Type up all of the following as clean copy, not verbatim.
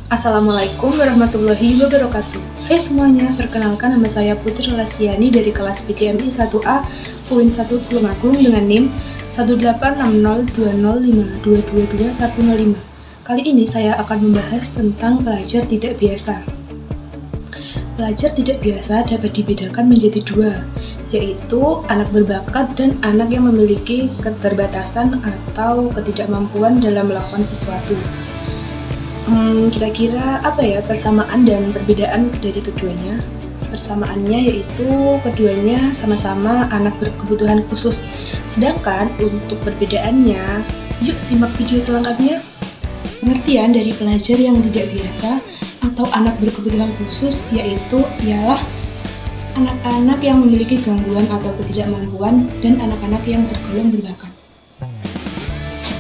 Assalamualaikum warahmatullahi wabarakatuh. Hai semuanya, perkenalkan nama saya Putri Lestiani dari kelas PTMI 1A UIN 1 Tulungagung dengan NIM 1860205222105. Kali ini saya akan membahas tentang pelajar tidak biasa. Pelajar tidak biasa dapat dibedakan menjadi dua, yaitu anak berbakat dan anak yang memiliki keterbatasan atau ketidakmampuan dalam melakukan sesuatu. Kira-kira apa ya persamaan dan perbedaan dari keduanya? Persamaannya yaitu keduanya sama-sama anak berkebutuhan khusus. Sedangkan untuk perbedaannya, yuk simak video selengkapnya. Pengertian dari pelajar yang tidak biasa atau anak berkebutuhan khusus ialah anak-anak yang memiliki gangguan atau ketidakmampuan dan anak-anak yang tergolong berbakat.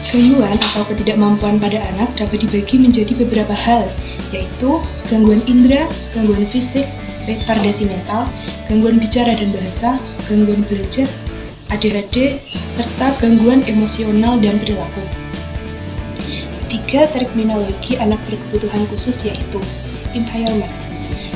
Gangguan atau ketidakmampuan pada anak dapat dibagi menjadi beberapa hal, yaitu gangguan indera, gangguan fisik, retardasi mental, gangguan bicara dan bahasa, gangguan belajar, ADHD, serta gangguan emosional dan perilaku. 3 terminologi anak berkebutuhan khusus yaitu impairment.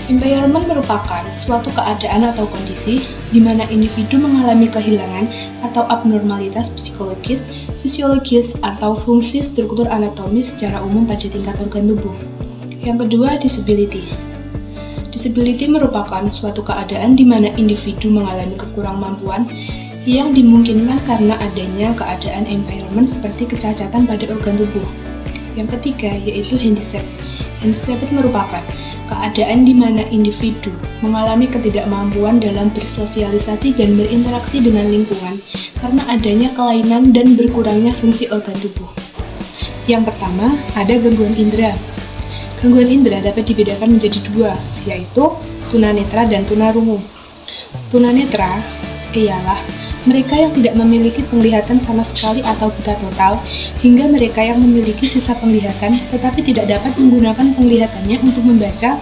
Impairment merupakan suatu keadaan atau kondisi di mana individu mengalami kehilangan atau abnormalitas psikologis, fisiologis, atau fungsi struktur anatomis secara umum pada tingkat organ tubuh. Yang kedua, disability. Disability merupakan suatu keadaan di mana individu mengalami kekurangmampuan yang dimungkinkan karena adanya keadaan impairment seperti kecacatan pada organ tubuh. Yang ketiga, yaitu handicap. Handicap merupakan keadaan di mana individu mengalami ketidakmampuan dalam bersosialisasi dan berinteraksi dengan lingkungan karena adanya kelainan dan berkurangnya fungsi organ tubuh. Yang pertama, ada gangguan indera. Gangguan indera dapat dibedakan menjadi dua, yaitu tunanetra dan tunarungu. Tunanetra ialah mereka yang tidak memiliki penglihatan sama sekali atau buta total, hingga mereka yang memiliki sisa penglihatan tetapi tidak dapat menggunakan penglihatannya untuk membaca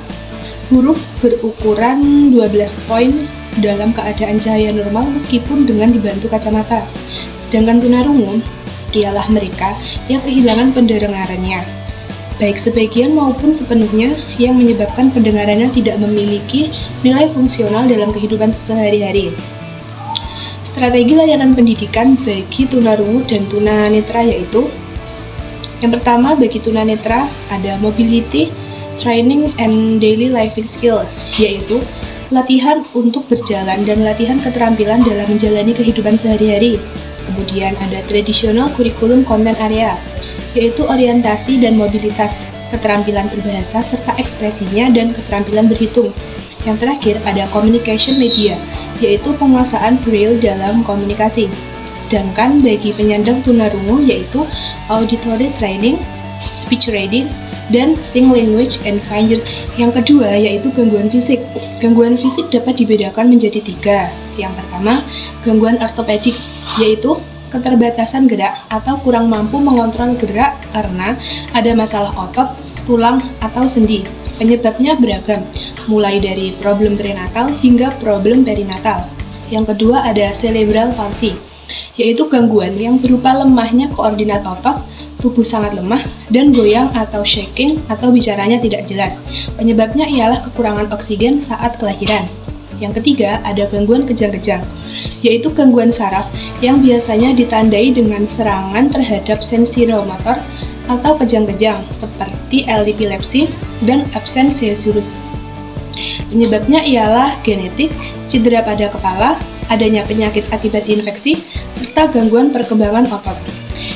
huruf berukuran 12 poin dalam keadaan cahaya normal meskipun dengan dibantu kacamata. Sedangkan tunarungu ialah mereka yang kehilangan pendengarannya, baik sebagian maupun sepenuhnya, yang menyebabkan pendengarannya tidak memiliki nilai fungsional dalam kehidupan sehari-hari. Strategi layanan pendidikan bagi tunarungu dan tunanetra yaitu: yang pertama, bagi tunanetra ada mobility, training, and daily living skill, yaitu latihan untuk berjalan dan latihan keterampilan dalam menjalani kehidupan sehari-hari. Kemudian ada traditional curriculum content area, yaitu orientasi dan mobilitas, keterampilan berbahasa serta ekspresinya, dan keterampilan berhitung. Yang terakhir ada communication media, yaitu penguasaan braille dalam komunikasi. Sedangkan bagi penyandang tunarungu yaitu auditory training, speech reading, dan sing language and fingers. Yang kedua yaitu gangguan fisik. Gangguan fisik dapat dibedakan menjadi 3. Yang pertama, gangguan ortopedik, yaitu keterbatasan gerak atau kurang mampu mengontrol gerak karena ada masalah otot, tulang, atau sendi. Penyebabnya beragam, mulai dari problem prenatal hingga problem perinatal. Yang kedua ada cerebral palsy, yaitu gangguan yang berupa lemahnya koordinat otot, tubuh sangat lemah, dan goyang atau shaking atau bicaranya tidak jelas. Penyebabnya ialah kekurangan oksigen saat kelahiran. Yang ketiga ada gangguan kejang-kejang, yaitu gangguan saraf yang biasanya ditandai dengan serangan terhadap sensorimotor atau kejang-kejang seperti epilepsi dan absen seizurus. Penyebabnya ialah genetik, cedera pada kepala, adanya penyakit akibat infeksi, serta gangguan perkembangan otot.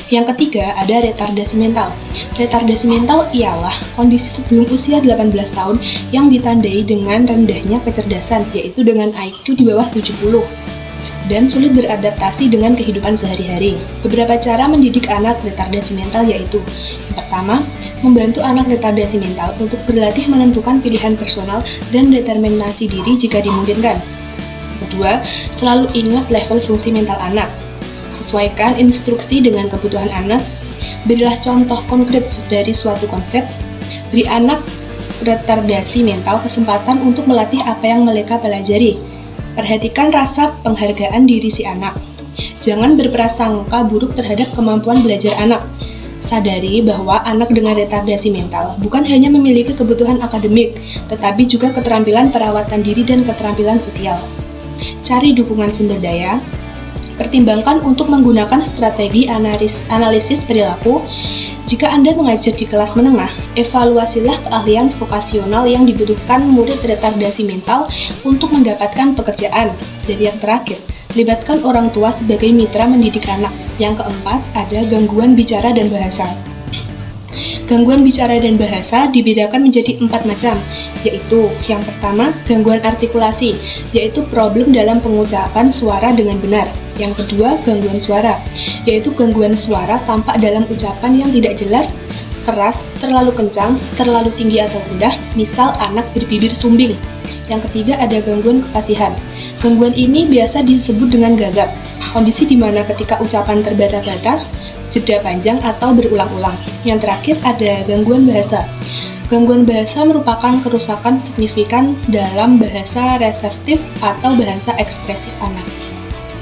Yang ketiga ada retardasi mental. Retardasi mental ialah kondisi sebelum usia 18 tahun yang ditandai dengan rendahnya kecerdasan, yaitu dengan IQ di bawah 70 dan sulit beradaptasi dengan kehidupan sehari-hari. Beberapa cara mendidik anak retardasi mental yaitu: yang pertama, membantu anak retardasi mental untuk berlatih menentukan pilihan personal dan determinasi diri jika dimungkinkan. Kedua, selalu ingat level fungsi mental anak. Sesuaikan instruksi dengan kebutuhan anak. Berilah contoh konkret dari suatu konsep. Beri anak retardasi mental kesempatan untuk melatih apa yang mereka pelajari. Perhatikan rasa penghargaan diri si anak. Jangan berprasangka buruk terhadap kemampuan belajar anak. sadari bahwa anak dengan retardasi mental bukan hanya memiliki kebutuhan akademik, tetapi juga keterampilan perawatan diri dan keterampilan sosial. Cari dukungan sumber daya. Pertimbangkan untuk menggunakan strategi analisis perilaku. Jika Anda mengajar di kelas menengah, evaluasilah keahlian vokasional yang dibutuhkan murid retardasi mental untuk mendapatkan pekerjaan. Dan yang terakhir, libatkan orang tua sebagai mitra mendidik anak. Yang keempat, ada gangguan bicara dan bahasa. Gangguan bicara dan bahasa dibedakan menjadi 4 macam, yaitu yang pertama, gangguan artikulasi, yaitu problem dalam pengucapan suara dengan benar. Yang kedua, gangguan suara, yaitu gangguan suara tampak dalam ucapan yang tidak jelas, keras, terlalu kencang, terlalu tinggi atau rendah, misal anak berbibir sumbing. Yang ketiga, ada gangguan kefasihan. Gangguan ini biasa disebut dengan gagap, kondisi di mana ketika ucapan terbata-bata, jeda panjang atau berulang-ulang. Yang terakhir, ada gangguan bahasa. Gangguan bahasa merupakan kerusakan signifikan dalam bahasa reseptif atau bahasa ekspresif anak.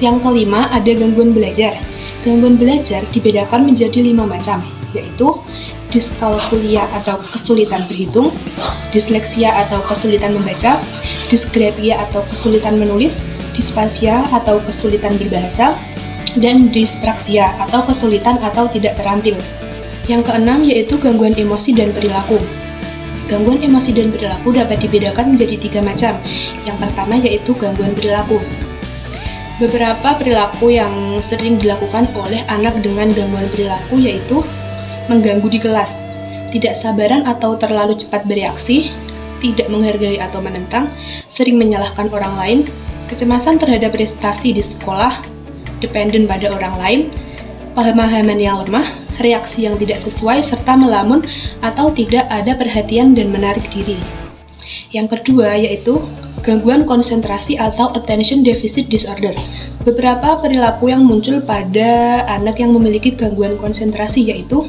Yang kelima, ada gangguan belajar. Gangguan belajar dibedakan menjadi 5 macam, yaitu diskalkulia atau kesulitan berhitung, disleksia atau kesulitan membaca, disgrafia atau kesulitan menulis, disfasia atau kesulitan berbahasa, dan dispraksia atau kesulitan atau tidak terampil. Yang keenam, yaitu gangguan emosi dan perilaku. Gangguan emosi dan perilaku dapat dibedakan menjadi 3 macam. Yang pertama, yaitu gangguan perilaku. Beberapa perilaku yang sering dilakukan oleh anak dengan gangguan perilaku yaitu mengganggu di kelas, tidak sabaran atau terlalu cepat bereaksi, tidak menghargai atau menentang, sering menyalahkan orang lain, kecemasan terhadap prestasi di sekolah, dependen pada orang lain, pemahaman yang lemah, reaksi yang tidak sesuai, serta melamun atau tidak ada perhatian dan menarik diri. Yang kedua yaitu gangguan konsentrasi atau attention deficit disorder. Beberapa perilaku yang muncul pada anak yang memiliki gangguan konsentrasi yaitu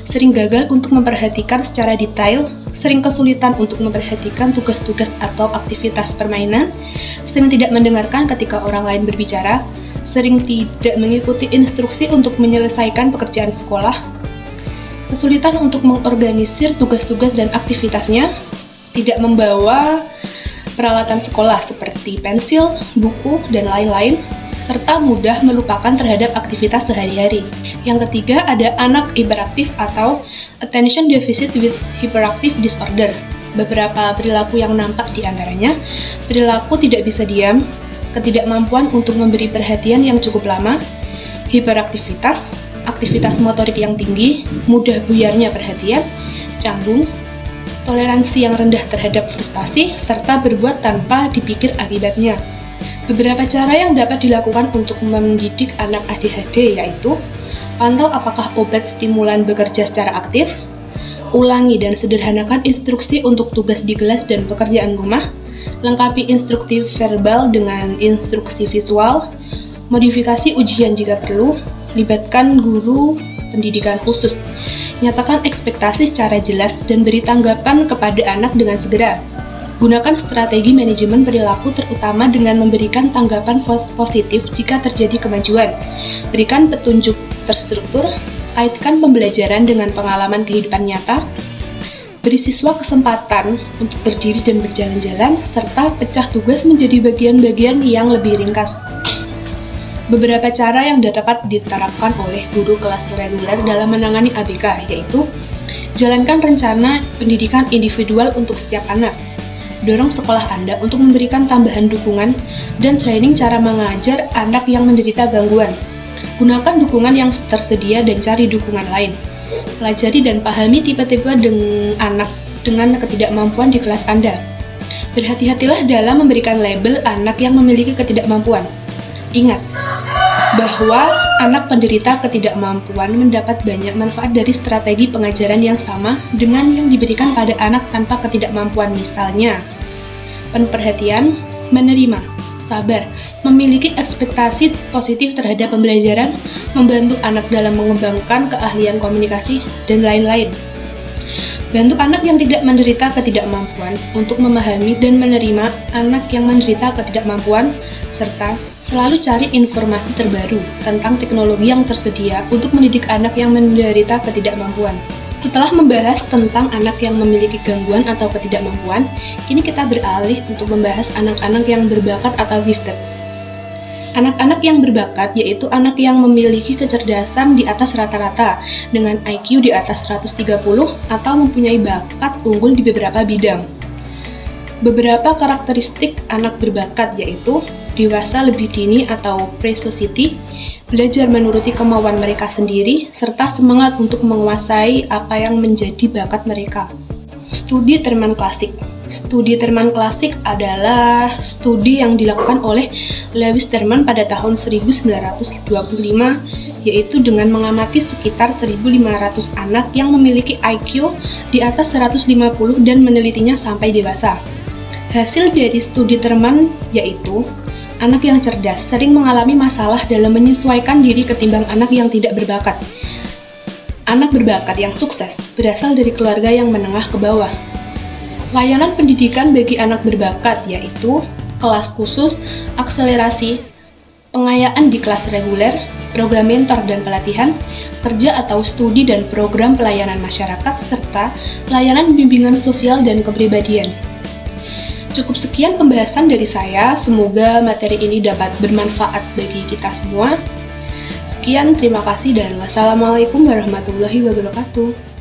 sering gagal untuk memperhatikan secara detail, sering kesulitan untuk memperhatikan tugas-tugas atau aktivitas permainan, sering tidak mendengarkan ketika orang lain berbicara, sering tidak mengikuti instruksi untuk menyelesaikan pekerjaan sekolah, kesulitan untuk mengorganisir tugas-tugas dan aktivitasnya, tidak membawa peralatan sekolah seperti pensil, buku, dan lain-lain, serta mudah melupakan terhadap aktivitas sehari-hari. Yang ketiga, ada anak hiperaktif atau attention deficit with hyperactive disorder. Beberapa perilaku yang nampak di antaranya, perilaku tidak bisa diam, ketidakmampuan untuk memberi perhatian yang cukup lama, hiperaktivitas, aktivitas motorik yang tinggi, mudah buyarnya perhatian, canggung, toleransi yang rendah terhadap frustasi, serta berbuat tanpa dipikir akibatnya. Beberapa cara yang dapat dilakukan untuk mendidik anak ADHD yaitu pantau apakah obat stimulan bekerja secara aktif, ulangi dan sederhanakan instruksi untuk tugas di kelas dan pekerjaan rumah, lengkapi instruktif verbal dengan instruksi visual, modifikasi ujian jika perlu, libatkan guru pendidikan khusus, nyatakan ekspektasi secara jelas dan beri tanggapan kepada anak dengan segera. Gunakan strategi manajemen perilaku terutama dengan memberikan tanggapan positif jika terjadi kemajuan. Berikan petunjuk terstruktur, kaitkan pembelajaran dengan pengalaman kehidupan nyata, beri siswa kesempatan untuk berdiri dan berjalan-jalan, serta pecah tugas menjadi bagian-bagian yang lebih ringkas. Beberapa cara yang dapat diterapkan oleh guru kelas reguler dalam menangani ABK yaitu jalankan rencana pendidikan individual untuk setiap anak. Dorong sekolah Anda untuk memberikan tambahan dukungan dan training cara mengajar anak yang menderita gangguan. Gunakan dukungan yang tersedia dan cari dukungan lain. Pelajari dan pahami tipe-tipe anak dengan ketidakmampuan di kelas Anda. Berhati-hatilah dalam memberikan label anak yang memiliki ketidakmampuan. Ingat bahwa anak penderita ketidakmampuan mendapat banyak manfaat dari strategi pengajaran yang sama dengan yang diberikan pada anak tanpa ketidakmampuan, misalnya penuh perhatian, menerima, sabar, memiliki ekspektasi positif terhadap pembelajaran, membantu anak dalam mengembangkan keahlian komunikasi, dan lain-lain. Bantu anak yang tidak menderita ketidakmampuan untuk memahami dan menerima anak yang menderita ketidakmampuan, serta selalu cari informasi terbaru tentang teknologi yang tersedia untuk mendidik anak yang menderita ketidakmampuan. Setelah membahas tentang anak yang memiliki gangguan atau ketidakmampuan, kini kita beralih untuk membahas anak-anak yang berbakat atau gifted. Anak-anak yang berbakat yaitu anak yang memiliki kecerdasan di atas rata-rata dengan IQ di atas 130 atau mempunyai bakat unggul di beberapa bidang. Beberapa karakteristik anak berbakat yaitu dewasa lebih dini atau pre-society, belajar menuruti kemauan mereka sendiri, serta semangat untuk menguasai apa yang menjadi bakat mereka. Studi Terman Klasik. Studi Terman Klasik adalah studi yang dilakukan oleh Lewis Terman pada tahun 1925, yaitu dengan mengamati sekitar 1.500 anak yang memiliki IQ di atas 150 dan menelitinya sampai dewasa. Hasil dari studi Terman yaitu anak yang cerdas sering mengalami masalah dalam menyesuaikan diri ketimbang anak yang tidak berbakat. Anak berbakat yang sukses berasal dari keluarga yang menengah ke bawah. Layanan pendidikan bagi anak berbakat yaitu kelas khusus, akselerasi, pengayaan di kelas reguler, program mentor dan pelatihan, kerja atau studi dan program pelayanan masyarakat, serta layanan bimbingan sosial dan kepribadian. Cukup sekian pembahasan dari saya, semoga materi ini dapat bermanfaat bagi kita semua. Sekian, terima kasih dan wassalamualaikum warahmatullahi wabarakatuh.